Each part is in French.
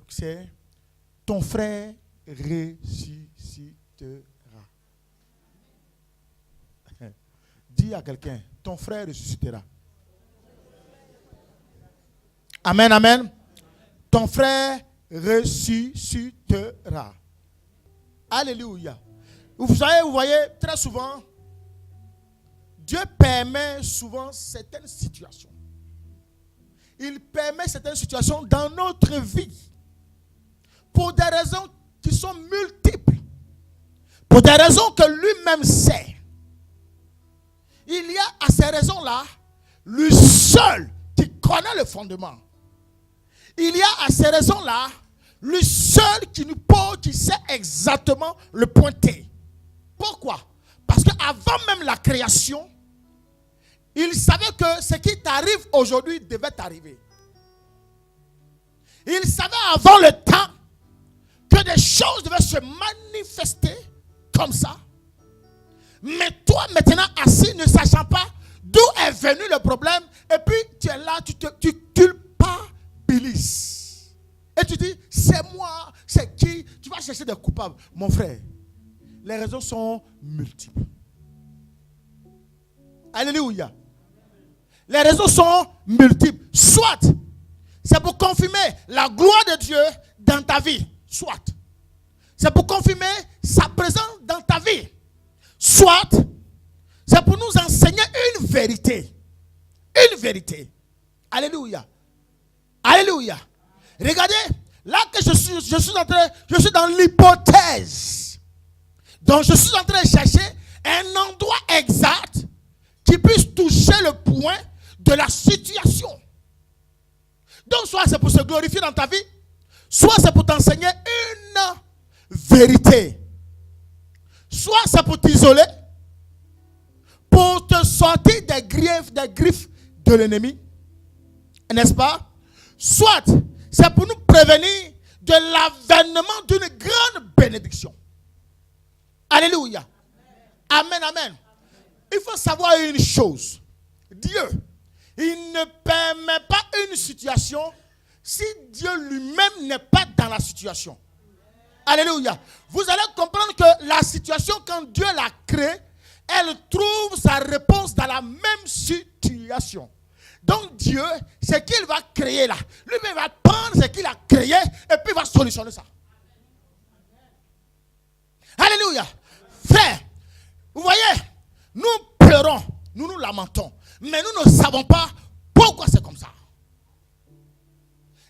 c'est ton frère ressuscitera. Dis à quelqu'un, ton frère ressuscitera. Amen, amen. Ton frère ressuscitera. Alléluia. Vous voyez, très souvent, Dieu permet souvent certaines situations. Il permet certaines situations dans notre vie pour des raisons qui sont multiples, pour des raisons que lui-même sait. Il y a à ces raisons-là, lui seul qui connaît le fondement. Il y a à ces raisons-là, lui seul qui sait exactement le pointer. Pourquoi? Parce qu'avant même la création, il savait que ce qui t'arrive aujourd'hui devait t'arriver. Il savait avant le temps que des choses devaient se manifester comme ça. Mais toi maintenant assis ne sachant pas d'où est venu le problème, et puis tu es là, tu culpabilises. Et tu dis, c'est moi, c'est qui? Tu vas chercher des coupables. Mon frère, les raisons sont multiples. Alléluia. Les raisons sont multiples. Soit, c'est pour confirmer la gloire de Dieu dans ta vie. Soit, c'est pour confirmer sa présence dans ta vie. Soit, c'est pour nous enseigner une vérité. Une vérité. Alléluia. Alléluia. Regardez, là que je suis dans l'hypothèse. Donc je suis en train de chercher un endroit exact qui puisse toucher le point de la situation. Donc soit c'est pour se glorifier dans ta vie, soit c'est pour t'enseigner une vérité. Soit c'est pour t'isoler, pour te sortir des griffes de l'ennemi, n'est-ce pas? Soit c'est pour nous prévenir de l'avènement d'une grande bénédiction. Alléluia. Amen, amen. Il faut savoir une chose. Dieu, il ne permet pas une situation si Dieu lui-même n'est pas dans la situation. Alléluia. Vous allez comprendre que la situation, quand Dieu l'a créée, elle trouve sa réponse dans la même situation. Donc Dieu, ce qu'il va créer là, lui-même va prendre ce qu'il a créé et puis il va solutionner ça. Alléluia. Frère, vous voyez, nous pleurons, nous nous lamentons, mais nous ne savons pas pourquoi c'est comme ça.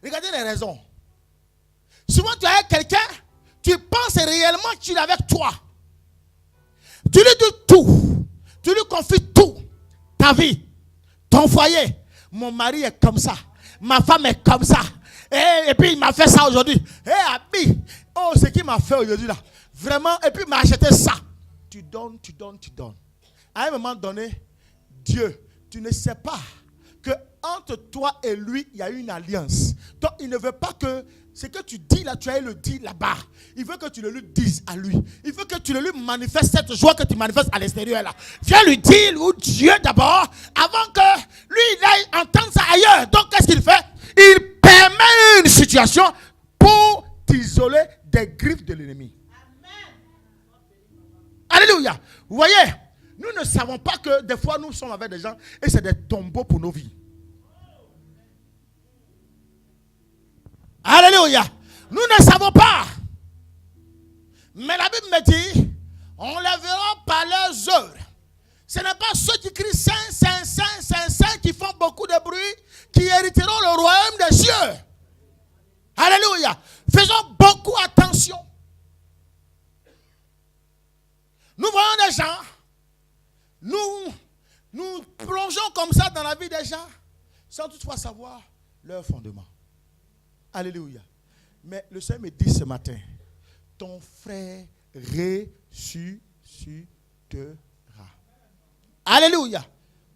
Regardez les raisons. Souvent tu as quelqu'un, tu penses réellement qu'il est avec toi. Tu lui dis tout, tu lui confies tout, ta vie, ton foyer. Mon mari est comme ça, ma femme est comme ça. Et puis il m'a fait ça aujourd'hui. Abi, oh ce qu'il m'a fait aujourd'hui là. Vraiment, et puis il m'a acheté ça. Tu donnes, tu donnes, tu donnes. À un moment donné, Dieu, tu ne sais pas que entre toi et lui, il y a une alliance. Donc il ne veut pas que ce que tu dis là, tu ailles le dire là-bas. Il veut que tu le lui dises à lui. Il veut que tu le lui manifestes cette joie que tu manifestes à l'extérieur là. Viens lui dire, ou Dieu d'abord, avant que lui il aille entendre ça ailleurs. Donc qu'est-ce qu'il fait? Il permet une situation pour t'isoler des griffes de l'ennemi. Alléluia. Vous voyez, nous ne savons pas que des fois nous sommes avec des gens et c'est des tombeaux pour nos vies. Alléluia. Nous ne savons pas. Mais la Bible me dit, on les verra par leurs œuvres. Ce n'est pas ceux qui crient Saint, Saint, Saint, Saint, Saint qui font beaucoup de bruit qui hériteront le royaume des cieux. Alléluia. Faisons beaucoup attention. Nous voyons des gens, nous plongeons comme ça dans la vie des gens sans toutefois savoir leur fondement. Alléluia. Mais le Seigneur me dit ce matin, ton frère ressuscitera. Alléluia.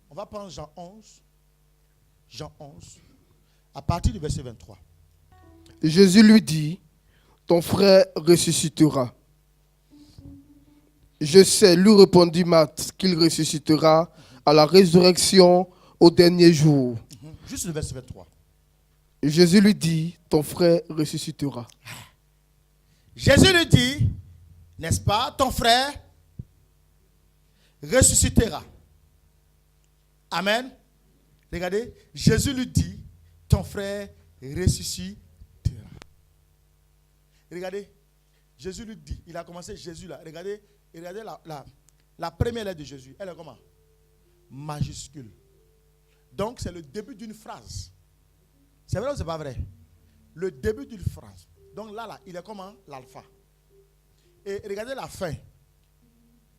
On va prendre Jean 11. Jean 11, à partir du verset 23. Jésus lui dit, ton frère ressuscitera. Je sais, lui répondit Marthe, qu'il ressuscitera à la résurrection au dernier jour. Juste le verset 23. Jésus lui dit, ton frère ressuscitera. Jésus lui dit, n'est-ce pas, ton frère ressuscitera. Amen. Regardez, Jésus lui dit, ton frère ressuscitera. Regardez, Jésus lui dit, il a commencé Jésus là. Regardez la première lettre de Jésus. Elle est comment? Majuscule. Donc c'est le début d'une phrase. C'est vrai ou c'est pas vrai? Le début d'une phrase. Donc là, il est comment? L'alpha. Et regardez la fin.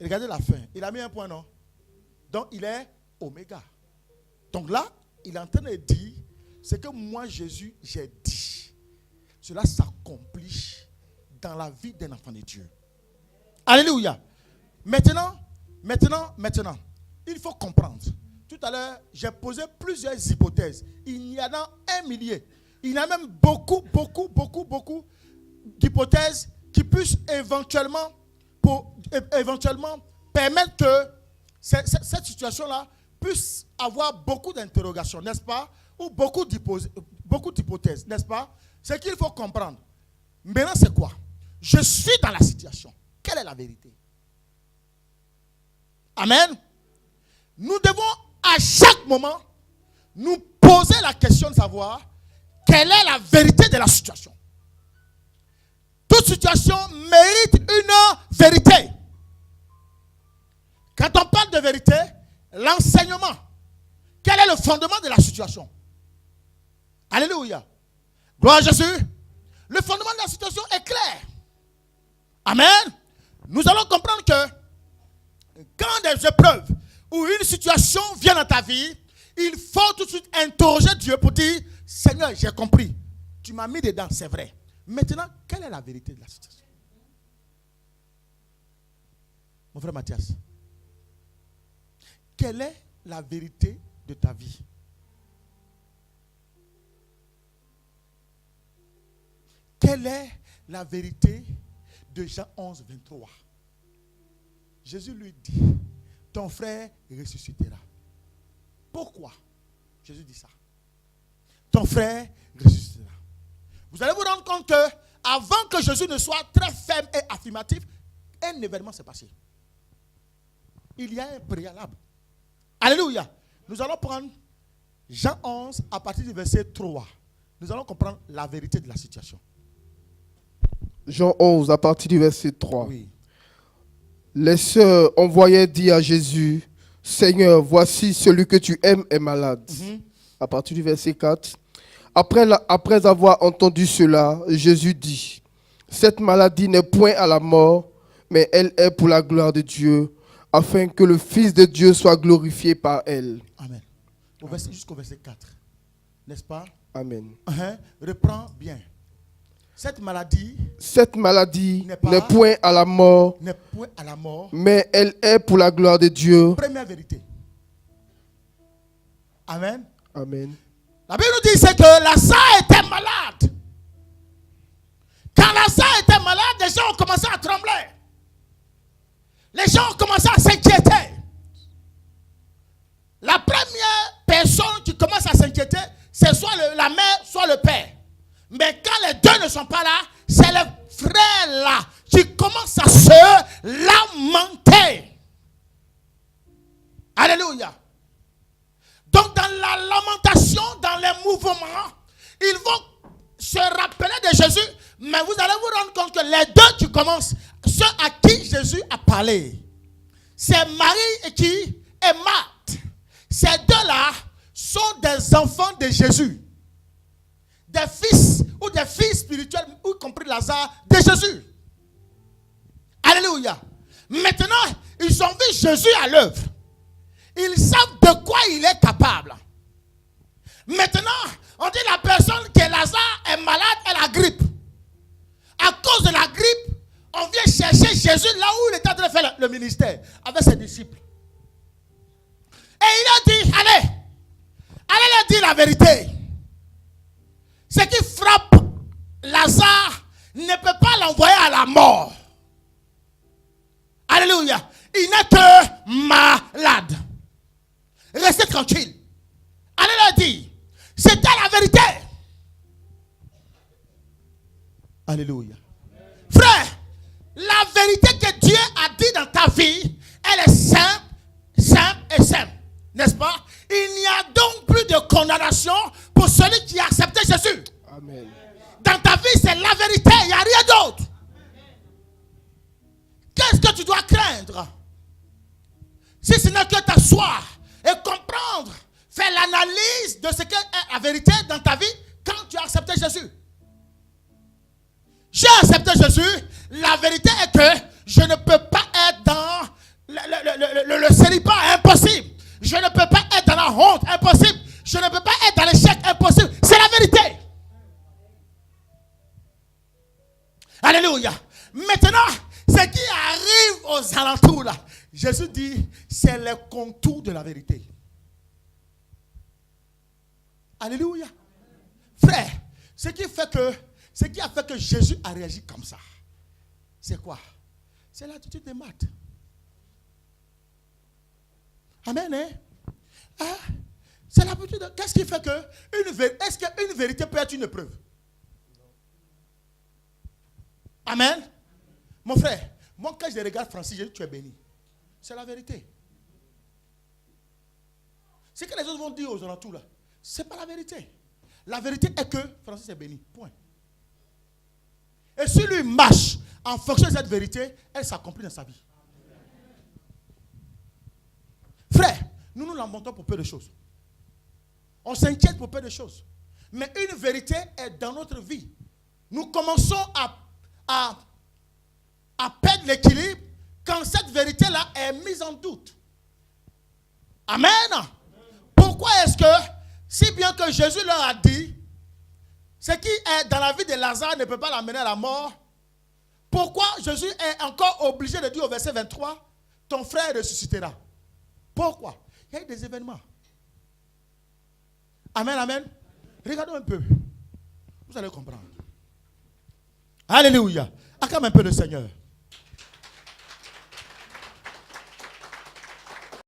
Regardez la fin. Il a mis un point, non? Donc il est oméga. Donc là, il est en train de dire, c'est que moi, Jésus, j'ai dit. Cela s'accomplit dans la vie d'un enfant de Dieu. Alléluia. Maintenant, il faut comprendre. Tout à l'heure, j'ai posé plusieurs hypothèses. Il y en a un millier. Il y en a même beaucoup d'hypothèses qui puissent éventuellement permettre que cette situation-là puisse avoir beaucoup d'interrogations, n'est-ce pas? Ou beaucoup d'hypothèses, n'est-ce pas? Ce qu'il faut comprendre. Maintenant, c'est quoi? Je suis dans la situation. Quelle est la vérité? Amen. Nous devons à chaque moment nous poser la question de savoir quelle est la vérité de la situation. Toute situation mérite une vérité. Quand on parle de vérité, l'enseignement, quel est le fondement de la situation? Alléluia. Gloire à Jésus. Le fondement de la situation est clair. Amen. Nous allons comprendre que quand des épreuves ou une situation vient dans ta vie, il faut tout de suite interroger Dieu pour dire, Seigneur, j'ai compris. Tu m'as mis dedans, c'est vrai. Maintenant, quelle est la vérité de la situation? Mon frère Mathias, quelle est la vérité de ta vie? Quelle est la vérité de Jean 11, 23? Jésus lui dit, ton frère ressuscitera. Pourquoi Jésus dit ça? Ton frère ressuscitera. Vous allez vous rendre compte que avant que Jésus ne soit très ferme et affirmatif, un événement s'est passé. Il y a un préalable. Alléluia. Nous allons prendre Jean 11 à partir du verset 3. Nous allons comprendre la vérité de la situation. Jean 11 à partir du verset 3. Oui. Les sœurs envoyaient dire à Jésus, Seigneur, voici celui que tu aimes est malade. À partir du verset 4. Après avoir entendu cela, Jésus dit, cette maladie n'est point à la mort, mais elle est pour la gloire de Dieu, afin que le Fils de Dieu soit glorifié par elle. Amen. Jusqu'au verset 4. N'est-ce pas? Amen. Reprends bien. Cette maladie n'est point à la mort, mais elle est pour la gloire de Dieu. Première vérité. Amen. Amen. La Bible nous dit c'est que Lazare était malade. Quand Lazare était malade, les gens ont commencé à trembler. Les gens ont commencé à s'inquiéter. La première personne qui commence à s'inquiéter, c'est soit la mère, soit le père. Mais quand les deux ne sont pas là, c'est le frère là qui commence à se lamenter. Alléluia. Donc dans la lamentation, dans les mouvements, ils vont se rappeler de Jésus, mais vous allez vous rendre compte que les deux qui commencent, ceux à qui Jésus a parlé, c'est Marie qui et Marthe. Ces deux-là sont des enfants de Jésus. Des fils ou des filles spirituelles, y compris Lazare, de Jésus. Alléluia. Maintenant, ils ont vu Jésus à l'œuvre. Ils savent de quoi il est capable. Maintenant, on dit la personne que Lazare est malade, elle a grippe. À cause de la grippe, on vient chercher Jésus là où il était en train de faire le ministère avec ses disciples. Et il a dit, allez leur dire la vérité. Ce qui frappe Lazare ne peut pas l'envoyer à la mort. Alléluia. Il n'est que malade. Restez tranquille. Allez leur dire. C'était la vérité. Alléluia. Frère, la vérité que Dieu a dit dans ta vie, elle est simple, simple et simple. N'est-ce pas? Il n'y a donc plus de condamnation pour celui qui a accepté Jésus. Amen. Dans ta vie, c'est la vérité, il n'y a rien d'autre. Qu'est-ce que tu dois craindre? Si ce n'est que t'asseoir et comprendre, faire l'analyse de ce qu'est la vérité dans ta vie quand tu as accepté Jésus. J'ai accepté Jésus, la vérité est que je ne peux pas être dans le célibat, impossible. Je ne peux pas être dans la honte, impossible. Je ne peux pas être dans l'échec, impossible. C'est la vérité. Alléluia. Maintenant, ce qui arrive aux alentours là, Jésus dit, c'est les contours de la vérité. Alléluia. Frère, ce qui a fait que Jésus a réagi comme ça, c'est quoi? C'est l'attitude des maths. Amen, hein? Ah, c'est l'attitude. Qu'est-ce qui fait que est-ce qu'une vérité peut être une preuve? Amen. Mon frère, moi quand je regarde Francis, je dis tu es béni. C'est la vérité. Ce que les autres vont dire aux alentours là, ce n'est pas la vérité. La vérité est que Francis est béni. Point. Et si lui marche en fonction de cette vérité, elle s'accomplit dans sa vie. Frère, nous lamentons pour peu de choses. On s'inquiète pour peu de choses. Mais une vérité est dans notre vie. Nous commençons à perdre l'équilibre quand cette vérité-là est mise en doute. Amen. Pourquoi est-ce que, si bien que Jésus leur a dit, ce qui est dans la vie de Lazare ne peut pas l'amener à la mort, pourquoi Jésus est encore obligé de dire au verset 23, ton frère ressuscitera? Pourquoi? Il y a eu des événements. Amen, amen. Regardons un peu. Vous allez comprendre. Alléluia. Acclame un peu le Seigneur.